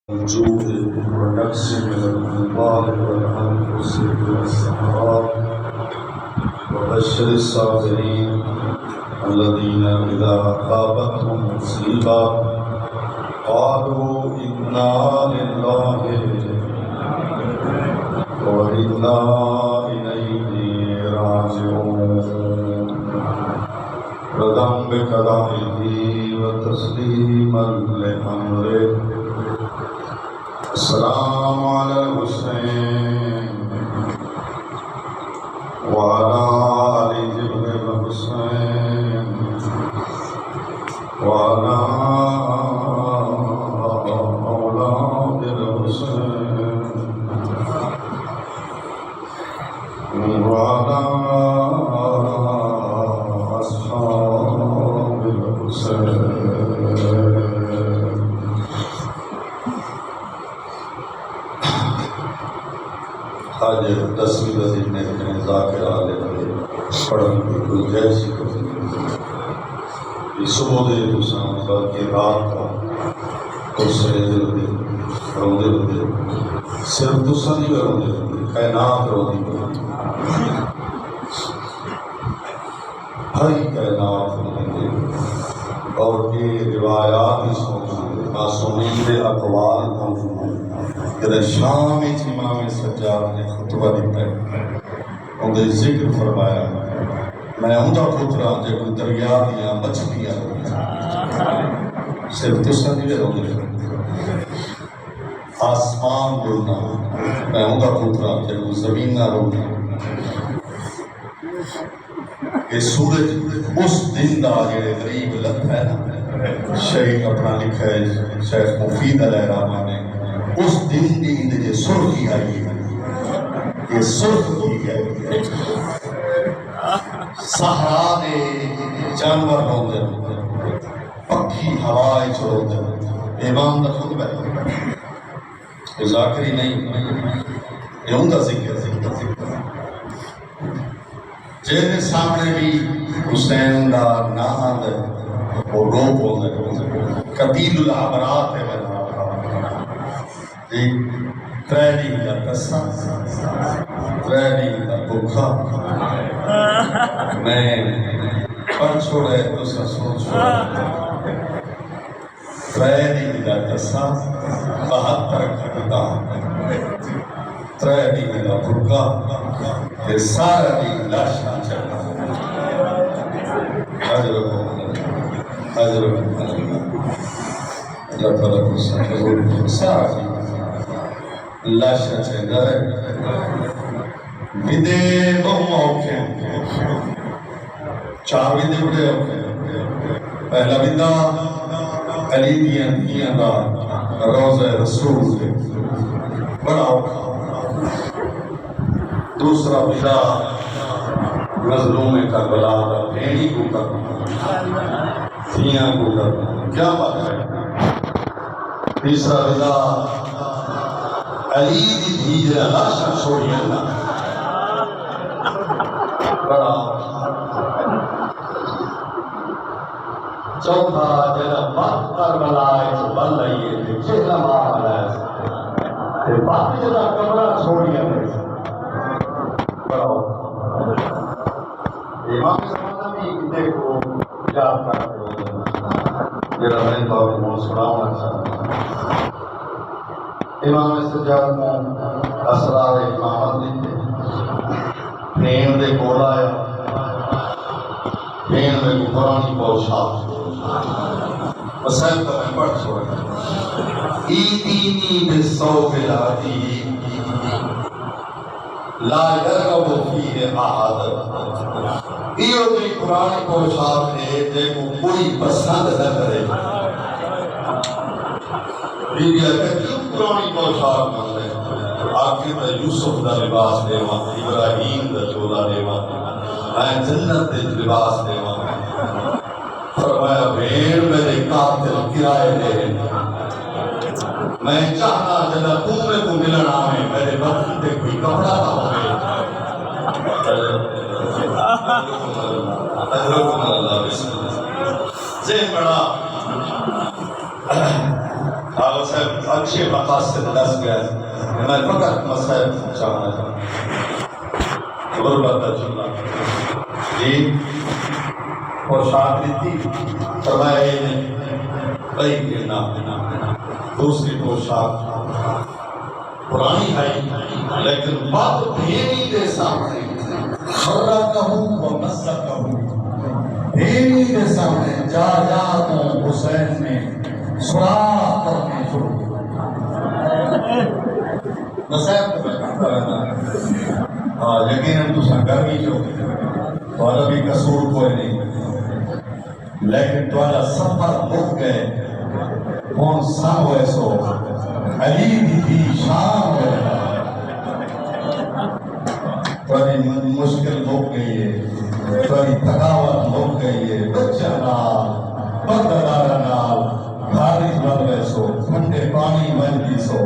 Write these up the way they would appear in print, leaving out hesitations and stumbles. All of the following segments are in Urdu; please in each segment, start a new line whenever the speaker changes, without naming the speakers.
الوجود ونفس من الأموال والأنفس والثمرات وبشر الصابرين الذين إذا أصابتهم مصيبة قالوا إنا لله وإنا إليه راجعون رضا بقضائه وتسليما لأمره. السلام على الحسين وعلى آل جبر الحسين وعلى أولاد الحسين وعلى أصحاب الحسين. آج 10ویں وزیر نے اپنے ذاکر آلے پڑھن کی گنجائش کرتی ہے. صبح دے دوسرا باقی رات کا دوسرے دے روندے روندے صرف دوسرا نہیں روندے روندے کائنات روندی ہری کائنات روندے. اور یہ روایات اس موجود معصومین کے اقوال موجود ہیں. شام امام سجاد نے خطبہ دیتا ہے انہیں ذکر فرمایا میں اوندا پترا جے کوئی دریا دیا مچھلیاں صرف تساں نہیں رہندے آسمان رولنا میں اوندا پترا جے کوئی زمین نہ رولنا. یہ سورج اس دن دا جڑے غریب لگتا ہے نا شیخ اپنا لکھا ہے شیخ مفید علیہ الرحمہ نے اس دن دی یہ سرخی آئی ہے یہ سرخی ہے صحرا دے جانور ہوندے پکھی ہوائے چھوڑتے امام دا خطبہ ہے یہ ذاکری نہیں یہ ان کا ذکر جیسے سامنے بھی حسین دا نام ہے وہ روپ ہوندے قتیل العبرات ہے تریڈی کا قصہ تریڈی کا بکھا میں پڑھ چھوڑے تو سن چھوڑے تریڈی کا قصہ 72 گھنٹہ تریڈی کا بکھا یہ سارا دن لاشاں چڑھا حضر اللہ تعالیٰ کو سنجھو سارا دن لاشا چاہتا ہے بدے بہت موقع چار بدے بڑے ہوتے. پہلا بدہ علی دیاں دا روضہ رسول دے بڑا ہوتا. دوسرا بدہ مظلوم کربلا دا بھیڑی کو کرنا تھیاں کو کرنا کیا بات ہے. تیسرا بدہ علی دی دھی جا لاشا چھوڑی اللہ بڑا. چوتھا جیسا وقت کربلا ہے بل رہی ہے چہرہ مار رہا ہے باقی جیسا کمرہ چھوڑی اللہ بڑا. امام زمانہ بھی دیکھو یاد کرتے ہو جیسا میں تو آپ سناؤں چاہتا ہوں. امام سجاد میں اسرار امامت دیتے پین دے کولا آیا پین میں قرآنی پوشاک مسائل کا میں پڑھ چھوڑا ایدینی بالصوف العدی لا یرغب فیہ احد. ایو دی قرآنی پوشاک نے جے کو کوئی پسند نہ کرے. بیبیا کیوں قرآنی پوشاک مانگ رہے آخر میں یوسف دا لباس دیوا ابراہیم دا چولا دیوا میں جنت دے لباس دیوا. فرمایا بھیڑ میرے قاتل کرائے دے میں چاہنا جنا تمہیں کو ملن آئے میرے بدن دے کوئی کپڑا نہ ہوئے. حضرت اللہ بسم اللہ سے بڑا اچھے مقاصد دس گئے میں فقط مسائل پہنچانا چاہتا ہوں غربت چلا جی پوشاک دیتی فرمایا یہ نہیں بھائی کے نام دوسری پوشاک پرانی ہے لیکن بات بھیڑی کے سامنے خرا کہوں و مسا کہوں بھیڑی کے سامنے جا جا تو حسین نے سراغ کرنے شروع نصیب یقیناً تسا گرمی جو تھوڑا بھی قصور کوئی نہیں لیکن تھوڑا سفر مک گئے کون سا ہوئے سو علی دی شام ہے تھوڑی مشکل مک گئی ہے تھوڑی تھکاوٹ مک گئی ہے بچہ نال پردار نال خارج بن گئے سو ٹھنڈے پانی بن گئی سو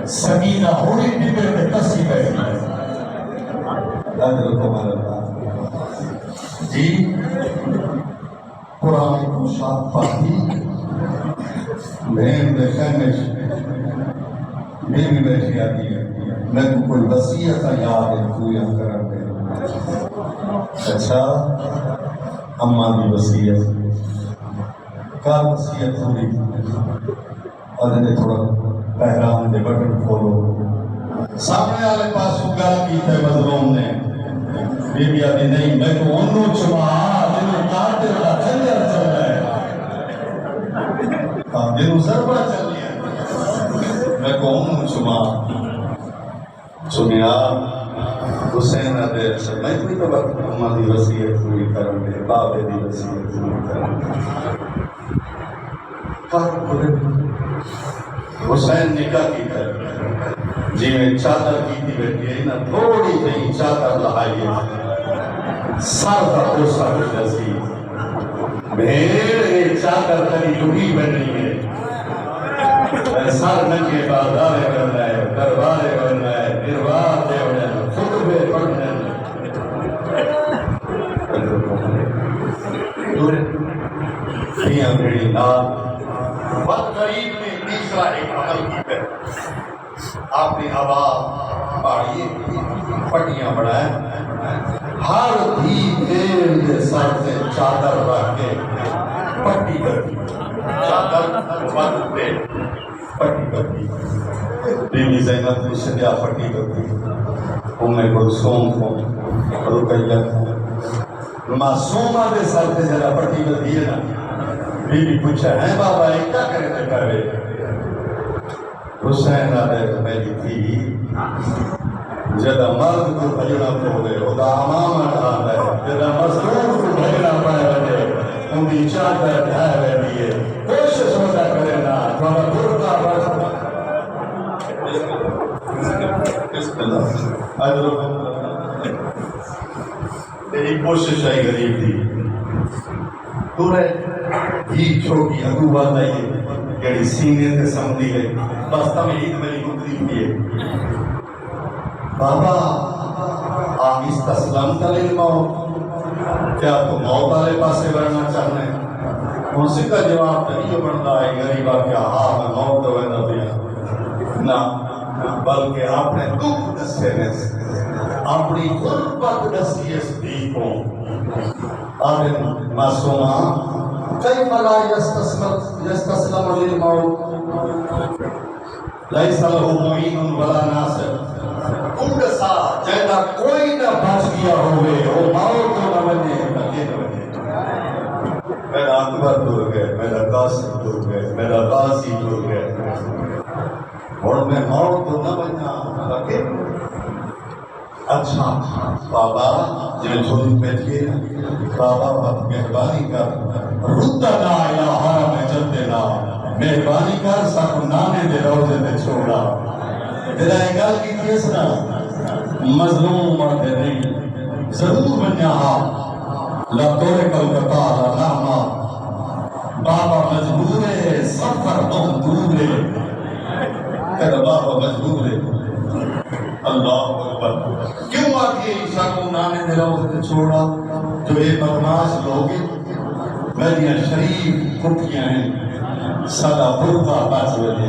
سکینہ ہوئی ڈبے میں کسی بیٹھی ہے حضرت عمر جی قرآن کو شاپ پاتی بہن خیمے میں بھی بیٹھی آتی ہے میں کو کوئی وصیت یاد ہے پورا کر دے اچھا اماں کی وصیت کا وصیت پوری اور تھوڑا بحران دے بٹن کھولو سامنے والے پاس گل کی تے مظلوم نے بی بی آدھی نہیں میں کو انہوں چما دنوں قاتل کا خنجر چل رہا ہے دنوں ضربہ چل رہی ہے میں کو انہوں چما سنیا حسین دے میں کوئی تو وقت اماں دی وصیت پوری کرن دے بابے دی وصیت پوری کرن دے حسین نکاح کی کر جی میں چادر کی تھی بیٹھی ہے نا تھوڑی نہیں چادر لہائی ہے سر کا کوسا کچھ سی بھیڑ چادر تری لڑی بن رہی ہے سر ننگے بازارے بن رہا ہے دربارے بن رہا ہے دربار دے ہونے خطبے پڑھنے بھیڑی نال بد غریب نے تیسرا ایک عمل کی ہے آپ نے ہوا پاڑی پٹیاں بڑھائیں ہر دھی تیل کے سر سے چادر رکھ کے پٹی کرتی چادر بند پہ پٹی کرتی بی بی زینب نے سدیا پٹی کرتی ام کلثوم کو رقیہ کو معصومہ دے سر سے جرا پٹی کرتی ہے نا بی بی پوچھا ہے بابا ایک کیا کرے تھے پہلے حسین آدھے میری تھی جدہ مرد کو بھجنا پڑے خدا امام آدھا ہے جدہ مظلوم کو بھجنا پڑے ان کی چادر ڈھائے رہی ہے کوشش ہوتا کرے نا تھوڑا برکا بڑھتا بسم اللہ تیری کوشش ہے غریب تھی تو رہے ہی چھوٹی اگو بات آئیے جڑی سینے تے سمجھی ہے بس تمہیں عید میری گزری ہوئی ہے بابا آپ استسلمت للموت کیا تو موت والے پاسے بڑھنا چاہنا ہے اسی کا جواب نہیں بنتا ہے غریبا کیا ہاں میں موت تو بہنا دیا نہ بلکہ آپ نے دکھ دسے نے اپنی غربت دسی اس دی کو آدم معصومہ كيف لا يستسلم للموت ليس له معين ولا ناصر ان سا جیسا کوئی نہ بچ گیا ہوئے وہ موت تو نہ بنے کبھی نہ بنے میرا اکبر دور گئے میرا قاسم دور گئے میرا غازی دور گئے اور میں موت تو نہ بنا کبھی اچھا بابا جو جھولی بیٹھیے بابا مہربانی کر ردنا یا حرم جدنا مہربانی کر سب نانے دے روزے دے چھوڑا تیرا گل کی کیسنا مظلوم مرد نہیں ضرور بنیا لطور کلکتا لاما بابا مجبور ہے سفر بہت دور ہے تیرا بابا مجبور ہے اللہ اکبر کیوں آتی ہے عیسیٰ کو نانے دے روزے دے چھوڑا جو یہ بدماش لوگ میری شریف کھٹیاں ہیں سدا برقع بچ وجے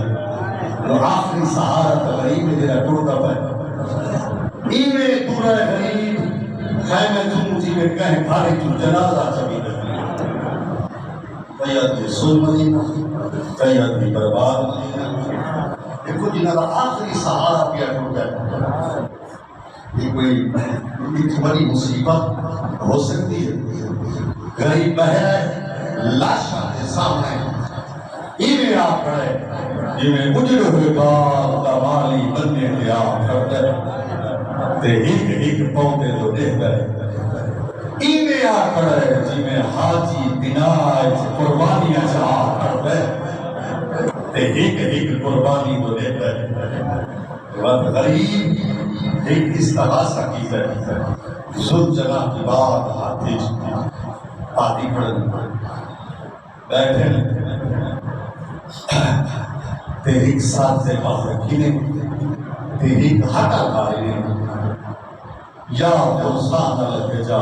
جو آخری سہارا تا غریب ہے جیرا ٹوٹا پہ ایوے تورا غریب خیمے تم جیوے کہیں بھارے تو جنازہ چبی دے کئی آدمی سن مدینہ کئی آدمی برباد مدینہ دیکھو جنہاں کا آخری سہارا پیا ٹوٹا ہے یہ کوئی بڑی مصیبت ہو سکتی ہے غریب بہرہ ہے لاشا کے سامنے ایویں آپ کھڑے جنہیں اجڑ ہوئے باپ کا مالی بننے کے آپ کرتے تے ایک پودے تو دے گئے ایویں آپ کھڑے جنہیں حاجی بنائے قربانیاں چاہ کرتے تے ایک قربانی تو دے گئے وقت غریب ایک استغاثہ کی ہے زل جناح کی بات ہاتھی آتی پڑھنے بیٹھے تیریک ساتھ سے باہر کھینے تیریک ہٹا کھائے یا فرسان الحجا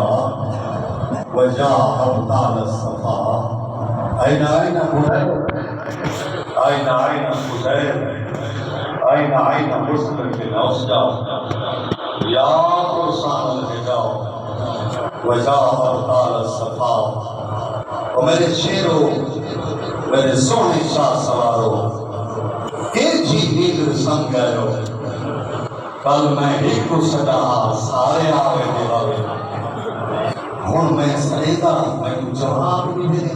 وجا ابطال الصفا این خدیر این خدیر این مسلم کے نوسجا یا فرسان الحجا وجا ابطال الصفا اور میرے شیروں میرے سونے شاہ سواروں جی نیل سنگ گئے ہو کل میں ایک کو سجا سارے آوے دیواوے ہون میں سریدہ میں جواب بھی دے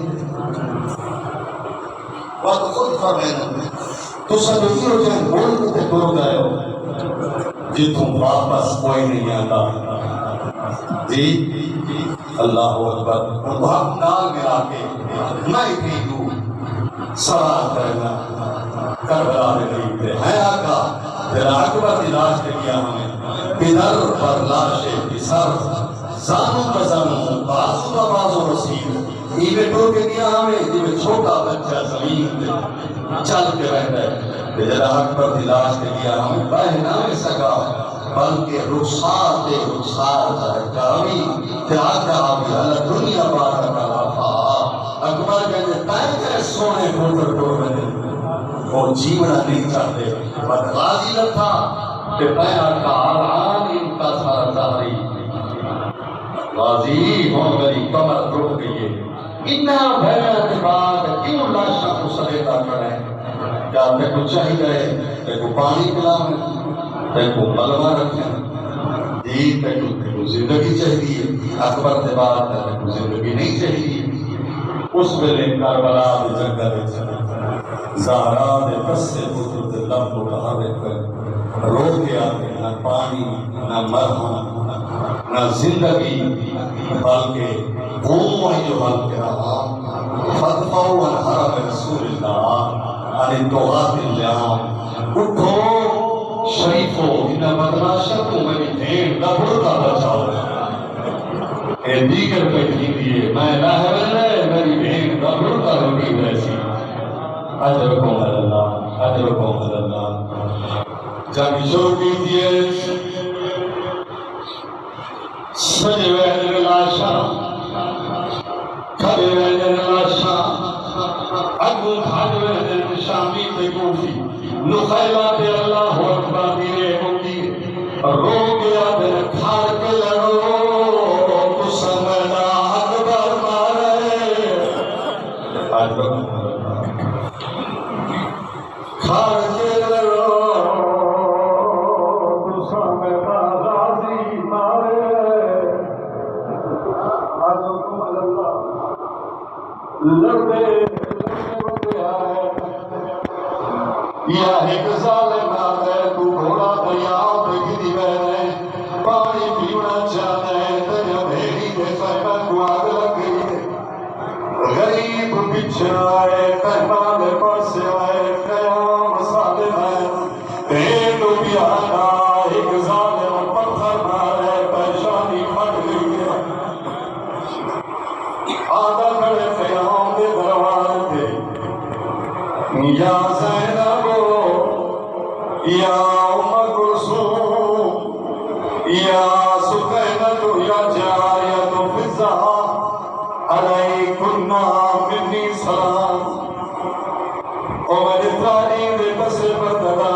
وقت خود فرمائے تو سجدی ہو جائے بول کے تے کرو گئے ہو جی تم واپس کوئی نہیں آتا جی اللہ اکبر ان کو حق نال ملا کے میں بھی دوں سوال کرنا کربلا میں غریب تھے ہے آقا پھر اکبر علاج کے لیا ہمیں پدر پر لاشے کی سر زانو بزانو بازو کا بازو رسید ایوے ٹو کے لیا ہمیں ایوے چھوٹا بچہ زمین دے چل کے رہتا ہے پھر اکبر علاج کے لیا ہمیں بہنا میں سکا بلکہ رخصار دے رخصار جائے جاوی پھر آقا آبی اللہ دنیا بار کا لافا اکبر کہتے تائیں سونے پھوٹر ٹوڑ رہے اور جیونا نہیں چاہتے بس راضی نہ تھا کہ پیرا کا آران ان کا سارا ظاہری راضی ہو گئی کمر ٹوٹ گئی ہے اتنا بھیڑا کے بعد کیوں لاشا کو سلیتا کریں کیا تے کو چاہیے تے کو پانی پلاؤں تے کو ملمہ رکھیں جی تے کو زندگی چاہیے اکبر کے بعد تے کو زندگی نہیں چاہیے اس ویلے کربلا دے جنگل چلے زہرا دے قصے پتر دے لب کو کہا کر رو کے آتے نہ پانی نہ مرہم نہ زندگی بلکہ قوم جو حل کے رہا فتفو عن حرم رسول اللہ عن توغات اللیام اٹھو شریفو انہ بدناشتوں میں بھی دین دبڑ کا بچاؤ اے دیگر پہ کھیلیے میں لاہرے میری بہن دبڑ کا روٹی ویسی اجرکم اللہ اجرکم اللہ جب شروع کیجئے سجے ویدر لاشا کھڑے ویدر لاشا اگو بھاگ ویدر شامی پہ گوفی نخیلہ پہ اللہ اکبر میرے ہوگی رو گیا دن کھار کے لڑو سمنا اکبر مارے اجرکم کھار کے لڑو تو سمنا غازی مارے اجرکم اللہ لڑے آئے یا ایک ظالم آئے تو گھوڑا دریاؤں پہ گری بہنے پانی پیونا چاہنے تجھے بھیڑی دے فہمہ کو آگ لگ گئی غریب بچھائے پہمانے پرسے آئے قیام صادم ہے پیٹو بیانا ایک ظالم پتھر مارے پہشانی پھٹ گئی ہے آدھا کھڑے قیام دے دروار تھے یا زینبو یا ام کلثوم یا سکینۃ یا جاریۃ فضا علیکن منی سلام اور میرے تعلیم دے بسے پر دلا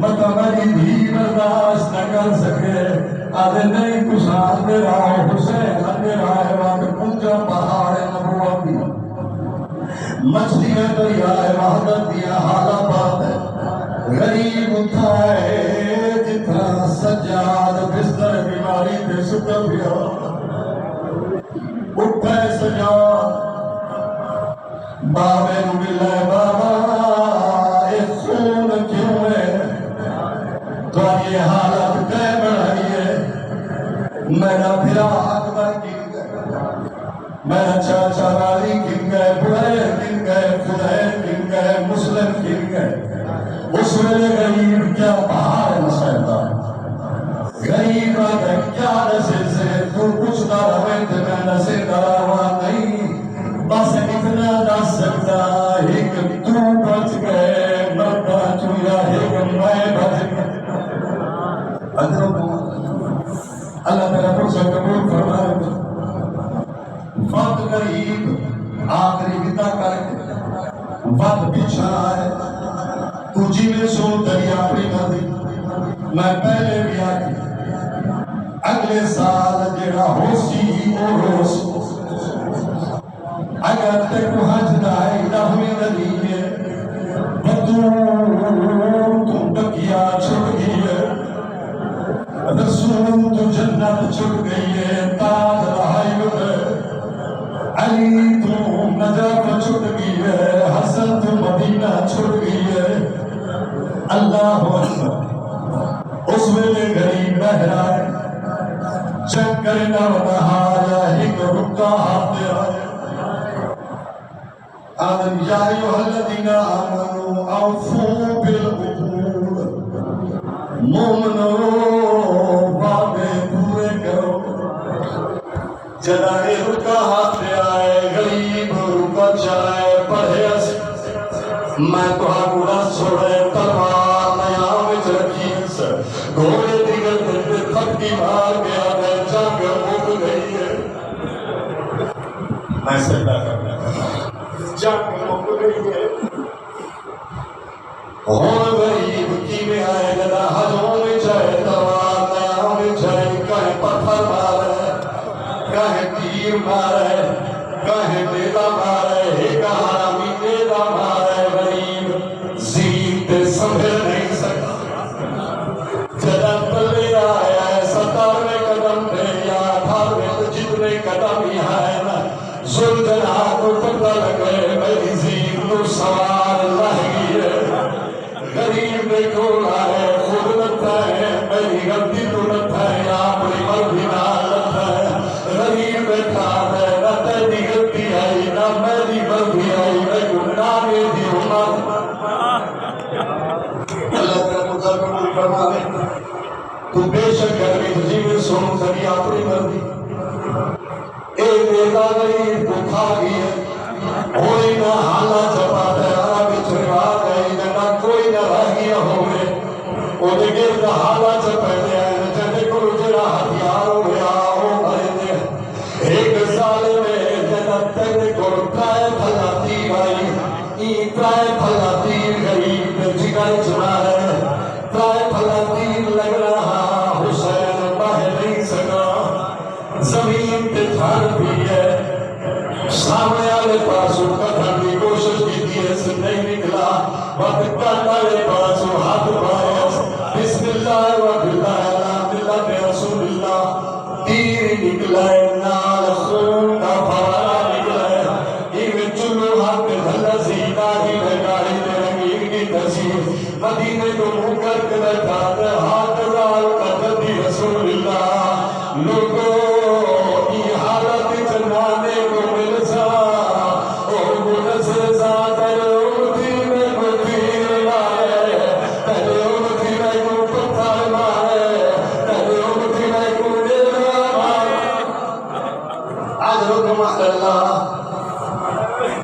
متمری بھی برداشت نہ کر سکے آدھے نہیں کسان دے رہا حسین دے رہا ہے وہاں پونجا پہاڑ نبوت دی مچھلی ہے دریائے وحدت دیا حالا بات ہے غریب اٹھائے جتنا سجاد بستر بیماری پہ سکر پیا اٹھائے سجاد بابے ملے بابا ایک خون کیوں ہے تو یہ حالت کہہ بڑھائی ہے میرا بھرا اکبر گن گئے میرا چاچا رالی گن گئے بڑھے گن گئے خدیر گن گئے مسلم گن گئے اس ویلے غریب کیا پہاڑ مسئلہ غریب آگے کیا نسے سے تو کچھ نہ رہے تھے میں نسے دراوا نہیں بس اتنا نہ سکتا ایک تو بچ گئے مردا چویا ایک میں بچ گئے ادھر کو اللہ تعالیٰ پر سے قبول فرمائے وقت غریب آخری ودا کر کے وقت بچھا ہے تجھی میں سو دریا اپنی مدی میں پہلے بھی آگی اگلے سال جڑا ہو سی او روس اگر تک حج دائی رحمی دلیے بدون تم بکیا چھوڑ گئی ہے رسول تو جنت چھوڑ گئی ہے تاج رہائی ہے علی تو نجف چھوڑ گئی ہے حسن تو مدینہ چھوڑ گئی ہے اللہ اکبر اس ویلے غریب بہرا ہے چک کرنا ونہایا ایک رکا ہاتھ آئے آدم یا ایوہ الذین آمنوا اوفوا بالعقود مومنو وعدے پورے کرو جدائے رکا ہاتھ آئے غریب رکا چائے پڑھے میں تو ہاکوڑا چھوڑے تلوار نیا وچ رکھی گھوڑے دیگر دل تھکی مار گیا میں جنگ اٹھ گئی ہے میں سجدہ کرنا جنگ اٹھ گئی ہے اور غریب کی میں آئے گدا حجوں میں جائے تلوار نیا میں جائے کہیں پتھر مارے کہیں تیر مارے کہیں دیدہ مارے ایک حرامی دیدہ مارے غریب زین تے سنبھل نہیں سکتا جدن پلے آیا ہے 17 قدم پہ یا 18 جتنے قدم ہی ہے نا زلجنہ کو پتہ لگے میری زین تو سوار لہگی ہے غریب نے کھولا ہے خود لتا ہے میری غلطی تو لتا ہے اپنی مرضی نہ لتا ہے غریب بیٹھا ہے نہ تیری غلطی آئی نہ میری مرضی آئی میں گناہ میں دی عمر اللہ تعالیٰ مجھے قبول فرما دے تو بے شک گرمی تجھی میں سون سکی اپنی مرضی ایک دیتا غریب کو کھا گئی ہے ہوئی نہ حالہ چپا تیارا بچھروا گئی نہ کوئی نہ رہ گیا ہوئے انہیں گرد حالہ چپے دے آئے جنے کو جڑا ہتھیار ہو گیا ہو بھائی دے ایک سال میں جنت تیرے کو کائے پھلا تیر آئی ای کائے پھلا تیر غریب میں جگائی چنا ہے کائے پھلا تیر لگ رہا حسین باہر نہیں سکا زمین پہ تھار بھی ہے سامنے آلے پاسوں کٹھن کی کوشش کی دیئے سے نہیں نکلا وقت کٹھالے پاسوں ہاتھ بھائیس بسم اللہ و باللہ الحمد اللہ بے رسول اللہ تیر نکلائے نال خون کا پھارا نکلائے ایوے چلو ہاتھ میں دھلا زیدہ ہی لگائی دے رنگین کی تصیر مدینے کو منہ کر کے بیٹھا دے ہاتھ ہزار قدر دی رسول اللہ لوگوں یہ حالت جنانے کو مل سا اور گنس ذات اڑتی میں کو تیر مارے پہلے اڑتی میں کو پتھر مارے پہلے اڑتی میں کو دیرہ مارے آج رکم اللہ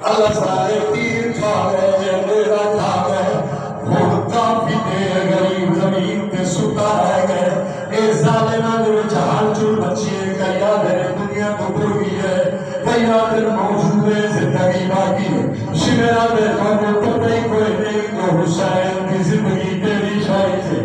اللہ سارے تیر کھا گئے دیرہ کھا گئے وہ کافی دیر غریب زمین پہ ستا رہ گئے اے ظالمہ نے جہان جو بچیے کیا دن دنیا کو بھولی ہے کیا دن موجود ہے زندگی باقی ہے شمرہ میں مجھے پتہ ہی کوئی نہیں تو حسین کی زندگی تیری شاہی سے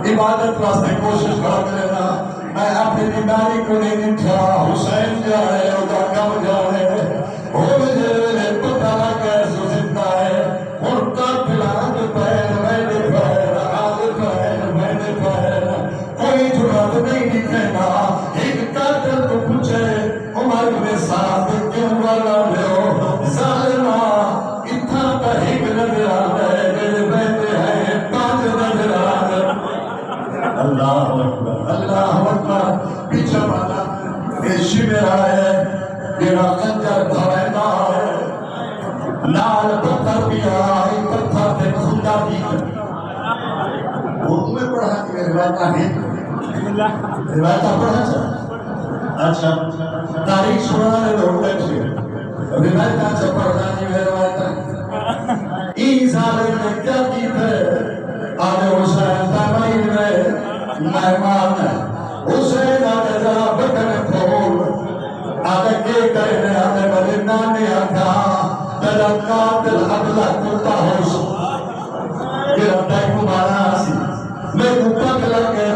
عبادت واسطے کوشش کر لینا میں اپنی بیماری کو نہیں دکھا حسین جانے ادا کم جانے وہ مجھے پتہ لگا سو زندہ ہے ان کا پلان پیر میں نے پیر آج پیر میں نے پیر کوئی جرات نہیں دکھنا ایک قاتل کو پوچھے عمر میں ساتھ کیوں والا لو ظالمہ اتنا کا ایک نظر آتا ہے میرے بیٹے ہیں پانچ نظر آتا ہے اللہ اکبر پیچھے والا یہ شمر ہے میرا خنجر دھوینا ہے لال پتھر بھی آئی پتھر پہ کھنڈا بھی اردو میں پڑھا کہ روایتہ ہے روایتہ پڑھا چاہتا اچھا تاریخ سنانے لوگ بیٹھے روایتہ سے پڑھنا نہیں ہے روایتہ این ظالم نے کیا کی تھے آنے حسین تمہیں مہمان ہے حسین آنے ذرا بٹن کھول آنے کے کہنے آنے بلے نانے آتا میرا قاتل عبداللہ کتا ہو سو میرا ٹیکو مانا سی میں کو پک لگے